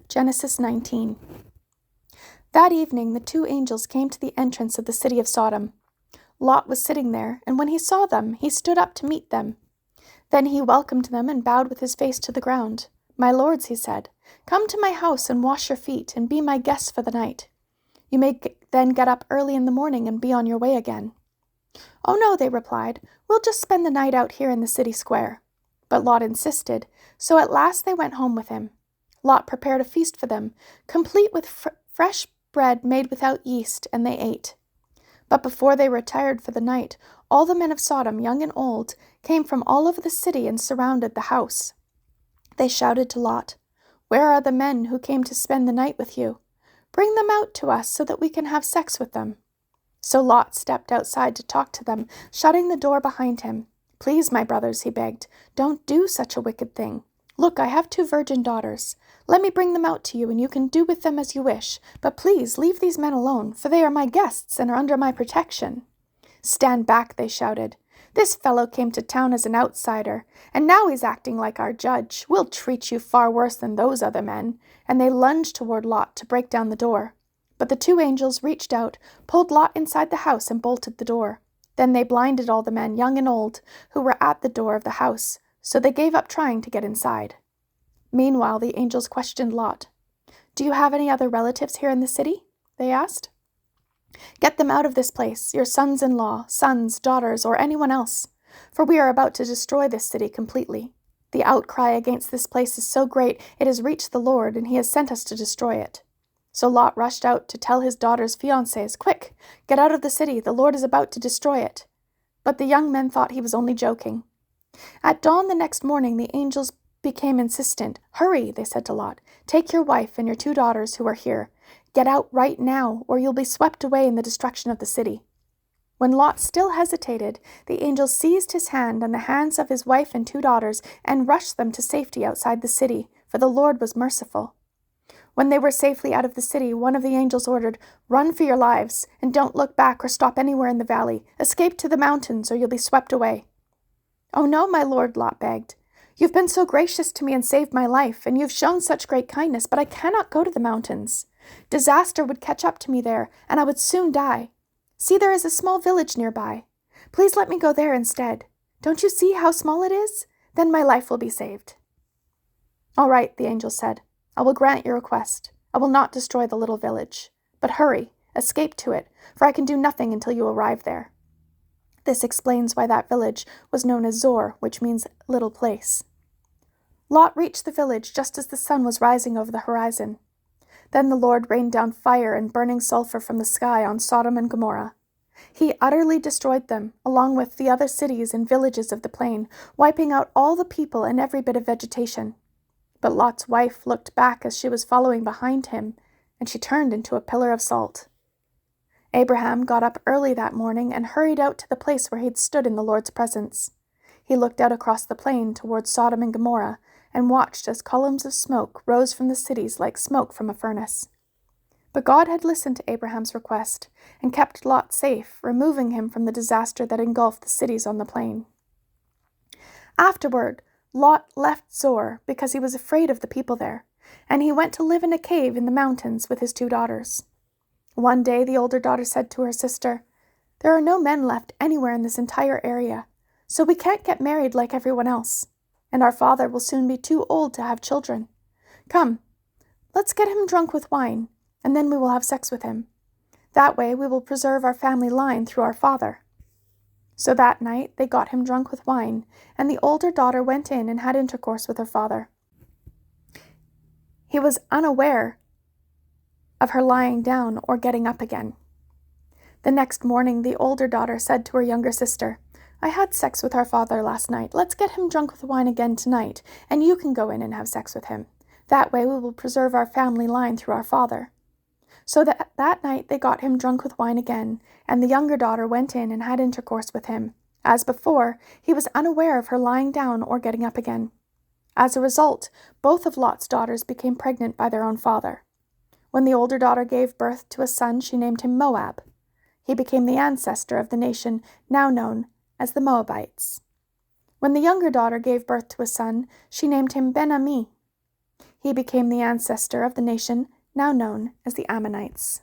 Genesis 19. That evening the two angels came to the entrance of the city of Sodom. Lot was sitting there, and when he saw them, he stood up to meet them. Then he welcomed them and bowed with his face to the ground. "My lords," he said, "come to my house and wash your feet and be my guests for the night. You may then get up early in the morning and be on your way again." "Oh no," they replied, "we'll just spend the night out here in the city square." But Lot insisted, so at last they went home with him. Lot prepared a feast for them, complete with fresh bread made without yeast, and they ate. But before they retired for the night, all the men of Sodom, young and old, came from all over the city and surrounded the house. They shouted to Lot, "Where are the men who came to spend the night with you? Bring them out to us so that we can have sex with them." So Lot stepped outside to talk to them, shutting the door behind him. "Please, my brothers," he begged, "don't do such a wicked thing. Look, I have 2 virgin daughters. Let me bring them out to you, and you can do with them as you wish. But please leave these men alone, for they are my guests and are under my protection." "Stand back," they shouted. "This fellow came to town as an outsider, and now he's acting like our judge. We'll treat you far worse than those other men." And they lunged toward Lot to break down the door. But the 2 angels reached out, pulled Lot inside the house, and bolted the door. Then they blinded all the men, young and old, who were at the door of the house, so they gave up trying to get inside. Meanwhile, the angels questioned Lot. "Do you have any other relatives here in the city?" they asked. "Get them out of this place, your sons-in-law, sons, daughters, or anyone else, for we are about to destroy this city completely. The outcry against this place is so great it has reached the Lord, and he has sent us to destroy it." So Lot rushed out to tell his daughter's fiancés, "Quick, get out of the city, the Lord is about to destroy it." But the young men thought he was only joking. At dawn the next morning, the angels became insistent. "Hurry," they said to Lot. "Take your wife and your 2 daughters who are here. Get out right now, or you'll be swept away in the destruction of the city." When Lot still hesitated, the angels seized his hand and the hands of his wife and 2 daughters and rushed them to safety outside the city, for the Lord was merciful. When they were safely out of the city, one of the angels ordered, "Run for your lives, and don't look back or stop anywhere in the valley. Escape to the mountains, or you'll be swept away." "Oh no, my lord," Lot begged. "You've been so gracious to me and saved my life, and you've shown such great kindness, but I cannot go to the mountains. Disaster would catch up to me there, and I would soon die. See, there is a small village nearby. Please let me go there instead. Don't you see how small it is? Then my life will be saved." "All right," the angel said. "I will grant your request. I will not destroy the little village. But hurry, escape to it, for I can do nothing until you arrive there." This explains why that village was known as Zor, which means little place. Lot reached the village just as the sun was rising over the horizon. Then the Lord rained down fire and burning sulfur from the sky on Sodom and Gomorrah. He utterly destroyed them, along with the other cities and villages of the plain, wiping out all the people and every bit of vegetation. But Lot's wife looked back as she was following behind him, and she turned into a pillar of salt. Abraham got up early that morning and hurried out to the place where he'd stood in the Lord's presence. He looked out across the plain towards Sodom and Gomorrah and watched as columns of smoke rose from the cities like smoke from a furnace. But God had listened to Abraham's request and kept Lot safe, removing him from the disaster that engulfed the cities on the plain. Afterward, Lot left Zor because he was afraid of the people there, and he went to live in a cave in the mountains with his 2 daughters. One day the older daughter said to her sister, "There are no men left anywhere in this entire area, so we can't get married like everyone else, and our father will soon be too old to have children. Come, let's get him drunk with wine, and then we will have sex with him. That way we will preserve our family line through our father." So that night they got him drunk with wine, and the older daughter went in and had intercourse with her father. He was unaware of her lying down or getting up again. The next morning the older daughter said to her younger sister, "I had sex with our father last night. Let's get him drunk with wine again tonight, and you can go in and have sex with him. That way we will preserve our family line through our father." So that night they got him drunk with wine again, and the younger daughter went in and had intercourse with him. As before, he was unaware of her lying down or getting up again. As a result, both of Lot's daughters became pregnant by their own father. When the older daughter gave birth to a son, she named him Moab. He became the ancestor of the nation now known as the Moabites. When the younger daughter gave birth to a son, she named him Ben-Ami. He became the ancestor of the nation now known as the Ammonites.